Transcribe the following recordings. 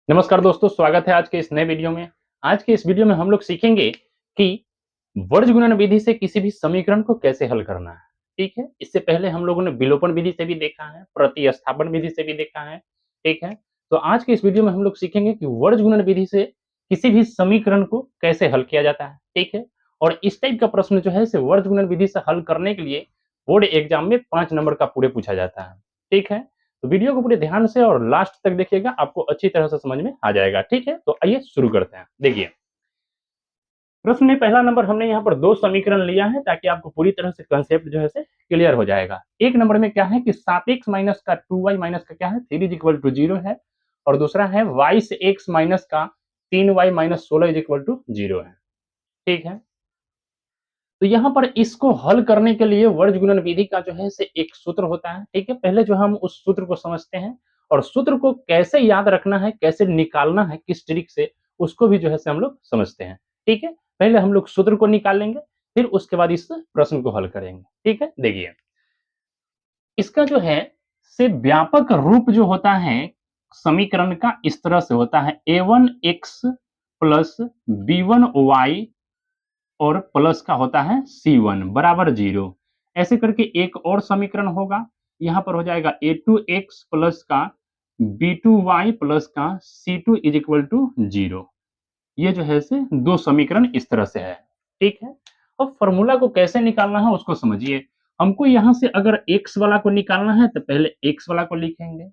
नमस्कार दोस्तों, स्वागत है आज के इस नए वीडियो में। आज के इस वीडियो में हम लोग सीखेंगे कि वर्ज गुणन विधि से किसी भी समीकरण को कैसे हल करना है। ठीक है? इससे पहले हम लोगों ने विलोपन विधि से भी देखा है, प्रतिस्थापन विधि से भी देखा है। ठीक है? तो आज के इस वीडियो में हम लोग सीखेंगे कि वर्ज गुणन विधि से किसी भी समीकरण को कैसे हल किया जाता है। ठीक है? और इस टाइप का प्रश्न जो है इसे वर्ज गुणन विधि से हल करने के लिए बोर्ड एग्जाम में 5 नंबर का पूरे पूछा जाता है। ठीक है? तो वीडियो को पूरे ध्यान से और लास्ट तक देखिएगा, आपको अच्छी तरह से समझ में आ जाएगा। ठीक है? तो आइए शुरू करते हैं। देखिए, प्रश्न में पहला नंबर हमने यहाँ पर 2 समीकरण लिया है ताकि आपको पूरी तरह से कांसेप्ट जो है से क्लियर हो जाएगा। एक नंबर में क्या है कि 7x माइनस का 2y माइनस का क्या है 3 इज इक्वल टू 0 है, और दूसरा है y से x माइनस का 3y minus 16 is equal to 0 है। ठीक है? तो यहाँ पर इसको हल करने के लिए वर्ज गुणन विधि का जो है से एक सूत्र होता है। ठीक है? पहले जो हम उस सूत्र को समझते हैं और सूत्र को कैसे याद रखना है, कैसे निकालना है, किस ट्रिक से, उसको भी जो है से हम लोग समझते हैं। ठीक है? पहले हम लोग सूत्र को निकालेंगे, फिर उसके बाद इस प्रश्न को हल करेंगे। ठीक है? देखिए, इसका जो है से व्यापक रूप जो होता है समीकरण का इस तरह से होता है a1x प्लस b1y और प्लस का होता है C1 बराबर 0। ऐसे करके एक और समीकरण होगा, यहाँ पर हो जाएगा A2x प्लस का B2y प्लस का C2 इज इक्वल टू 0। ये जो है से 2 समीकरण इस तरह से है। ठीक है? अब फॉर्मूला को कैसे निकालना है उसको समझिए। हमको यहाँ से अगर x वाला को निकालना है तो पहले x वाला को लिखेंगे।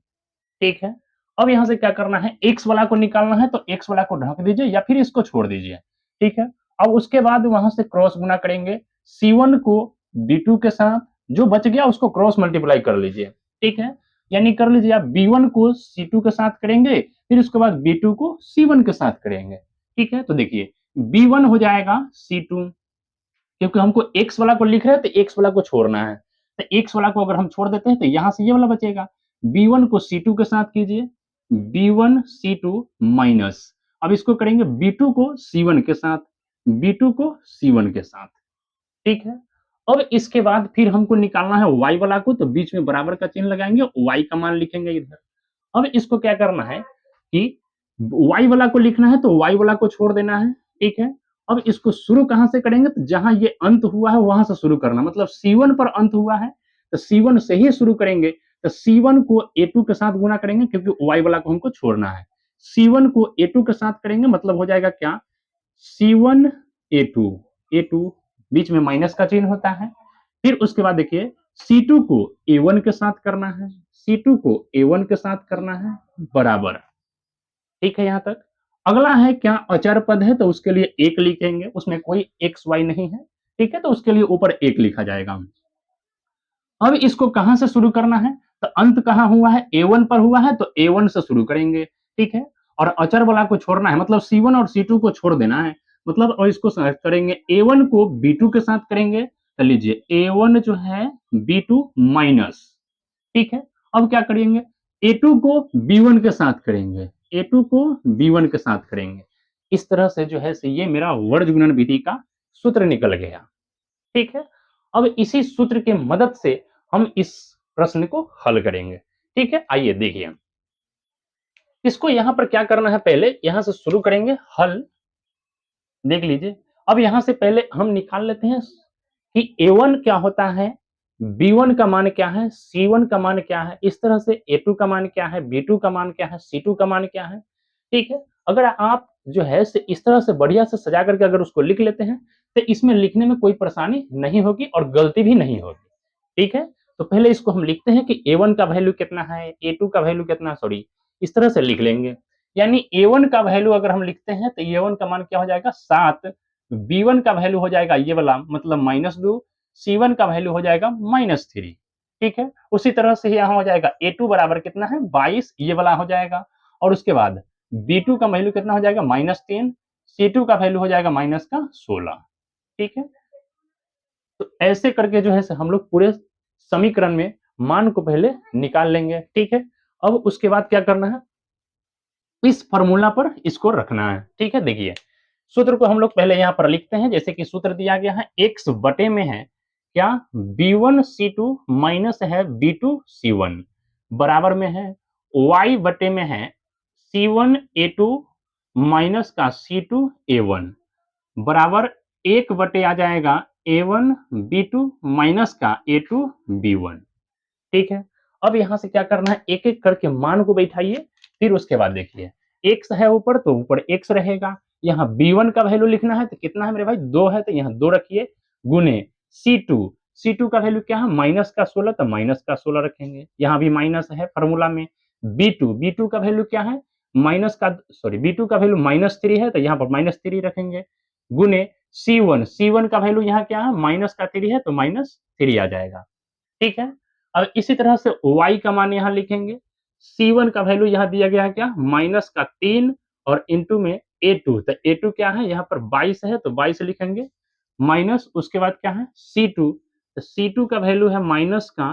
ठीक है? अब यहाँ से क्या करना है, x वाला को निकालना है तो x वाला को ढक दीजिए या फिर इसको छोड़ दीजिए। ठीक है? अब उसके बाद वहां से क्रॉस गुना करेंगे, C1 को B2 के साथ, जो बच गया उसको क्रॉस मल्टीप्लाई कर लीजिए। ठीक है? यानी कर लीजिए आप B1 को C2 के साथ करेंगे, फिर उसके बाद B2 को C1 के साथ करेंगे। ठीक है? तो देखिए, B1 हो जाएगा C2, क्योंकि हमको x वाला को लिख रहे हैं तो x वाला को छोड़ना है। तो x वाला को अगर हम छोड़ देते हैं तो यहाँ से ये वाला बचेगा। B1 को C2 के साथ कीजिए, B1 C2 माइनस, अब इसको करेंगे B2 को C1 के साथ, B2 को C1 के साथ। ठीक है? अब इसके बाद फिर हमको निकालना है y वाला को, तो बीच में बराबर का चिन्ह लगाएंगे, y का मान लिखेंगे इधर। अब इसको क्या करना है कि y वाला को लिखना है तो y वाला को छोड़ देना है। ठीक है? अब इसको शुरू कहाँ से करेंगे, तो जहाँ ये अंत हुआ है वहां से शुरू करना, मतलब C1 पर अंत हुआ है तो C1 से ही शुरू करेंगे। तो C1 को A2 के साथ गुना करेंगे क्योंकि y वाला को हमको छोड़ना है। C1 को A2 के साथ करेंगे, मतलब हो जाएगा क्या, C1 A2, A2 बीच में माइनस का चिन्ह होता है। फिर उसके बाद देखिए, C2 को A1 के साथ करना है, C2 को A1 के साथ करना है, बराबर। ठीक है यहाँ तक? अगला है क्या, अचर पद है तो उसके लिए 1 लिखेंगे, उसमें कोई एक्स वाई नहीं है। ठीक है? तो उसके लिए ऊपर 1 लिखा जाएगा। अब इसको कहां से शुरू करना है, तो अंत कहां हुआ है, A1 पर हुआ है तो A1 से शुरू करेंगे। ठीक है? और अचर वाला को छोड़ना है, मतलब C1 और C2 को छोड़ देना है। मतलब और इसको करेंगे, A1 को B2 के साथ करेंगे, तो लीजिए A1 जो है B2 माइनस। ठीक है? अब क्या करेंगे, A2 को B1 के साथ करेंगे, A2 को B1 के साथ करेंगे। इस तरह से जो है ये मेरा वर्ज गुणन विधि का सूत्र निकल गया। ठीक है? अब इसी सूत्र की मदद से हम इस प्रश्न को हल करेंगे। ठीक है? आइए देखिए। इसको यहाँ पर क्या करना है, पहले यहाँ से शुरू करेंगे हल। देख लीजिए। अब यहाँ से पहले हम निकाल लेते हैं कि A1 क्या होता है, B1 का मान क्या है, C1 का मान क्या है, इस तरह से A2 का मान क्या है, B2 का मान क्या है, C2 का मान क्या है। ठीक है? अगर आप जो है इस तरह से बढ़िया से सजा करके अगर उसको लिख लेते हैं तो इसमें लिखने में कोई परेशानी नहीं होगी और गलती भी नहीं होगी। ठीक है? तो पहले इसको हम लिखते हैं कि A1 का वैल्यू कितना है, A2 का वैल्यू कितना, सॉरी, इस तरह से लिख लेंगे। यानी A1 का वैल्यू अगर हम लिखते हैं तो A1 का मान क्या हो जाएगा 7, B1 का वैल्यू हो जाएगा ये वाला, मतलब -2, C1 का वैल्यू हो जाएगा -3। ठीक है? उसी तरह से यहाँ हो जाएगा A2 बराबर कितना है 22, ये वाला हो जाएगा। और उसके बाद B2 का वैल्यू कितना हो जाएगा -3, C2 का वैल्यू हो जाएगा -16। ठीक है? तो ऐसे करके जो है हम लोग पूरे समीकरण में मान को पहले निकाल लेंगे। ठीक है? अब उसके बाद क्या करना है, इस फॉर्मूला पर इसको रखना है। ठीक है? देखिए, सूत्र को हम लोग पहले यहाँ पर लिखते हैं, जैसे कि सूत्र दिया गया है x बटे में है क्या, B1 C2 माइनस है B2 C1 बराबर में है y बटे में है C1A2 माइनस का C2A1 बराबर 1 आ जाएगा A1B2 माइनस का A2B1। ठीक है, अब यहां से क्या करना है, एक एक करके मान को बैठाइए, फिर उसके बाद देखिए x है ऊपर तो ऊपर x रहेगा, यहाँ B1 का वैल्यू लिखना है तो कितना है मेरे भाई 2 है तो यहाँ 2 रखिए, गुने C2 का वैल्यू क्या है माइनस का 16 तो माइनस का 16 रखेंगे, यहाँ भी माइनस है फॉर्मूला में। B2 का वैल्यू क्या है माइनस का सॉरी B2 का वैल्यू -3 है तो यहाँ पर -3 रखेंगे, गुने C1 का वैल्यू यहाँ क्या है माइनस का 3 है तो -3 आ जाएगा। ठीक है, अब इसी तरह से y का मान यहाँ लिखेंगे, C1 का वैल्यू यहाँ दिया गया है क्या माइनस का 3 और इंटू में A2 तो A2 क्या है यहाँ पर 22 है तो 22 लिखेंगे, माइनस उसके बाद क्या है C2 तो C2 का वैल्यू है माइनस का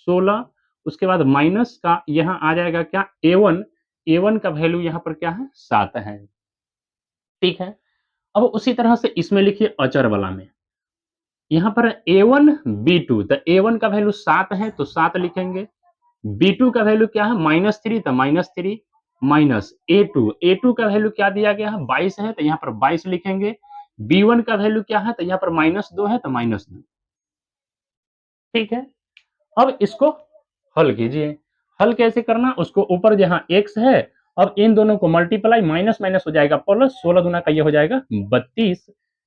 16, उसके बाद माइनस का यहाँ आ जाएगा क्या A1 का वैल्यू यहाँ पर क्या है 7 है। ठीक है, अब उसी तरह से इसमें लिखिए अचर वाला में, यहाँ पर A1 B2 तो A1 का वैल्यू 7 है तो 7 लिखेंगे, B2 का वैल्यू क्या है -3 तो -3 माइनस A2 का वैल्यू क्या दिया गया है 22 है तो यहाँ पर 22 लिखेंगे, B1 का वैल्यू क्या है तो यहाँ पर -2 है तो -2। ठीक है, अब इसको हल कीजिए, हल कैसे करना उसको ऊपर जहाँ x है अब इन दोनों को मल्टीप्लाई माइनस माइनस हो जाएगा प्लस 16 गुना का ये हो जाएगा 32,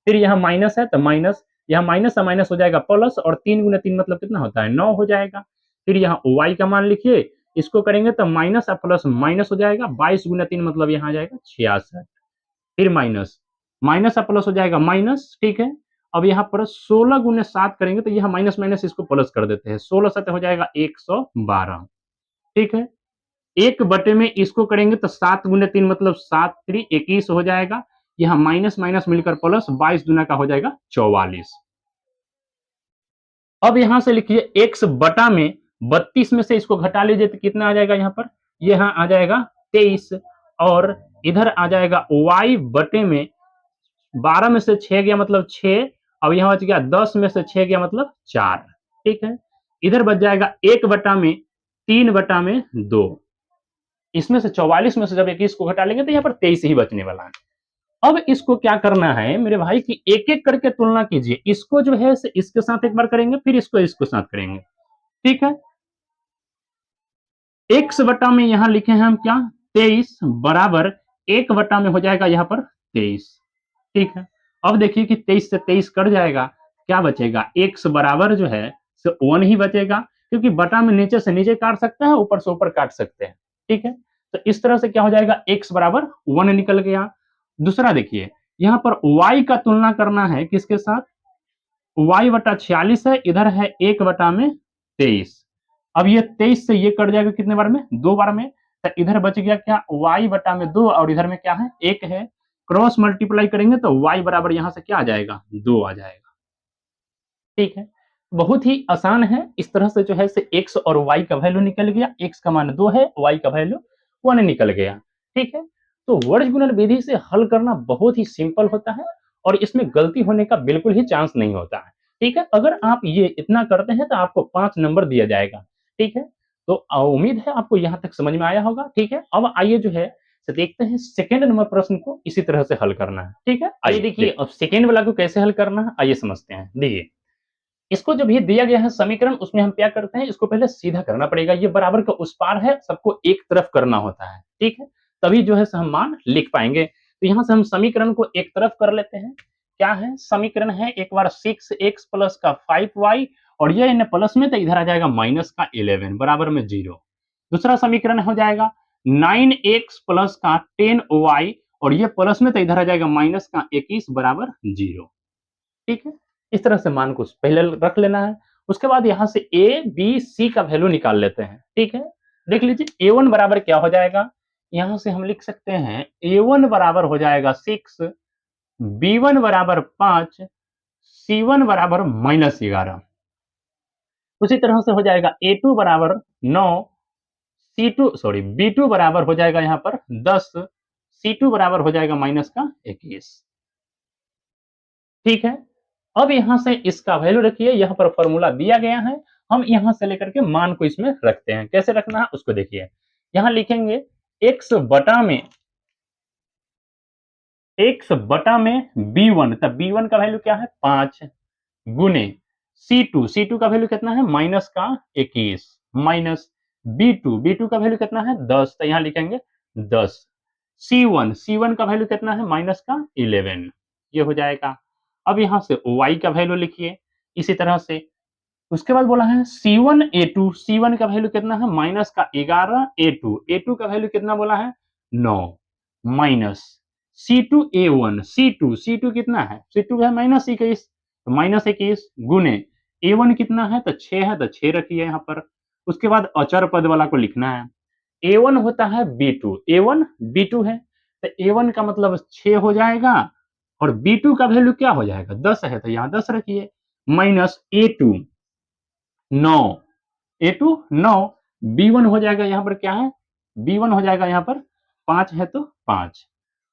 फिर यहाँ माइनस है तो माइनस, यहाँ माइनस से माइनस हो जाएगा प्लस और 3 गुना 3 मतलब कितना होता है 9 हो जाएगा, फिर यहाँ y का मान लिखिए, इसको करेंगे तो माइनस और प्लस माइनस हो जाएगा 22 गुना 3 मतलब यहाँ आ जाएगा 66, फिर माइनस माइनस और प्लस हो जाएगा माइनस। ठीक है, अब यहाँ पर 16 गुने 7 करेंगे तो यहाँ माइनस माइनस इसको प्लस कर देते हैं, 16 7 हो जाएगा 112। ठीक है, एक बटे में इसको करेंगे तो 7 गुने 3 मतलब 7 3 21 हो जाएगा, यहाँ माइनस माइनस मिलकर प्लस 22 गुना का हो जाएगा 44। अब यहां से लिखिए x बटा में 32 में से इसको घटा लीजिए तो कितना आ जाएगा, यहाँ पर यहाँ आ जाएगा 23 और इधर आ जाएगा y बटे में 12 में से 6 गया मतलब 6, अब यहाँ बच गया 10 में से 6 गया मतलब 4। ठीक है, इधर बच जाएगा 1 बटा में 3 बटा में 2, इसमें से 44 में से जब 21 को घटा लेंगे तो यहाँ पर 23 ही बचने वाला है। अब इसको क्या करना है मेरे भाई कि एक एक करके तुलना कीजिए, इसको जो है इसके साथ एक बार करेंगे फिर इसको इसके साथ करेंगे। ठीक है, x बटा में यहां लिखे हैं हम क्या 23 बराबर 1 बटा में हो जाएगा यहाँ पर 23। ठीक है, अब देखिए कि 23 से 23 कट जाएगा, क्या बचेगा x बराबर जो है 1 ही बचेगा, क्योंकि बटा में नीचे से नीचे काट सकते हैं ऊपर से ऊपर काट सकते हैं। ठीक है, तो इस तरह से क्या हो जाएगा x बराबर 1 निकल गया। दूसरा देखिए यहाँ पर y का तुलना करना है किसके साथ, y बटा 46 है, इधर है 1 बटा में 23, अब ये 23 से ये कट जाएगा कितने बार में 2 बार में, तो इधर बच गया क्या y बटा में 2 और इधर में क्या है 1 है, क्रॉस मल्टीप्लाई करेंगे तो y बराबर यहाँ से क्या आ जाएगा 2 आ जाएगा। ठीक है, बहुत ही आसान है, इस तरह से जो है से x और y का वैल्यू निकल गया, x का मान 2 है y का वैल्यू 1 निकल गया। ठीक है, तो वर्ग गुणन विधि से हल करना बहुत ही सिंपल होता है और इसमें गलती होने का बिल्कुल ही चांस नहीं होता है। ठीक है, अगर आप ये इतना करते हैं तो आपको 5 नंबर दिया जाएगा। ठीक है, तो उम्मीद है आपको यहाँ तक समझ में आया होगा। ठीक है, अब आइए जो है से देखते हैं सेकंड नंबर प्रश्न को इसी तरह से हल करना है। ठीक है, आइए देखिए अब सेकंड वाला को कैसे हल करना है, आइए समझते हैं। देखिए इसको जब ये दिया गया है समीकरण, उसमें हम क्या करते हैं, इसको पहले सीधा करना पड़ेगा, ये बराबर का उस पार है, सबको एक तरफ करना होता है। ठीक है, तभी जो है हम मान लिख पाएंगे। तो यहाँ से हम समीकरण को एक तरफ कर लेते हैं। क्या है समीकरण है, एक बार 6x प्लस का 5y और ये इन्हें प्लस में तो इधर आ जाएगा माइनस का 11 बराबर में 0। दूसरा समीकरण हो जाएगा 9x प्लस का 10y और ये प्लस में तो इधर आ जाएगा माइनस का 21 बराबर 0। ठीक है, इस तरह से मान को पहले रख लेना है। उसके बाद यहाँ से ए बी सी का वैल्यू निकाल लेते हैं। ठीक है, देख लीजिए a1 बराबर क्या हो जाएगा, यहाँ से हम लिख सकते हैं a1 बराबर हो जाएगा 6, b1 बराबर 5, c1 बराबर -11। उसी तरह से हो जाएगा a2 बराबर 9, b2 बराबर हो जाएगा यहाँ पर 10, c2 बराबर हो जाएगा माइनस का 21। ठीक है, अब यहां से इसका वैल्यू रखिए, यहाँ पर फॉर्मूला दिया गया है, हम यहां से लेकर के मान को इसमें रखते हैं। कैसे रखना है उसको देखिए, यहाँ लिखेंगे x बटा में b1, तब b1 का वैल्यू क्या है 5 गुने C2 का वैल्यू कितना है माइनस का 21 माइनस B2 का वैल्यू कितना है 10, तो यहां लिखेंगे 10। C1 का वैल्यू कितना है माइनस का 11, ये हो जाएगा। अब यहां से y का वैल्यू लिखिए इसी तरह से। उसके बाद बोला है C1 का वैल्यू कितना है माइनस का 11 A2 का वैल्यू कितना बोला है 9 माइनस C2 कितना है C2 है माइनस 21, तो माइनस 21 गुने A1 कितना है तो 6 है, तो 6 रखिए यहाँ पर। उसके बाद अचर पद वाला को लिखना है। A1 होता है B2, A1 B2 है, तो A1 का मतलब 6 हो जाएगा और B2 का वैल्यू क्या हो जाएगा 10 है, तो यहाँ 10 रखिए माइनस A2 9, A2 9, B1 हो जाएगा यहाँ पर क्या है B1 हो जाएगा यहाँ पर 5 है तो 5।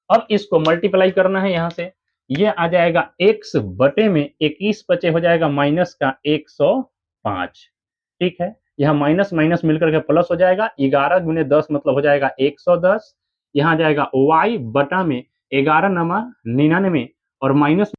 अब इसको मल्टीप्लाई करना है यहाँ से, ये आ जाएगा x बटे में 21 बचे हो जाएगा माइनस का 105। ठीक है, यहाँ माइनस माइनस मिलकर के प्लस हो जाएगा 11 गुने 10 मतलब हो जाएगा 110। यहाँ जाएगा y बटा में 11 नमा 99 और माइनस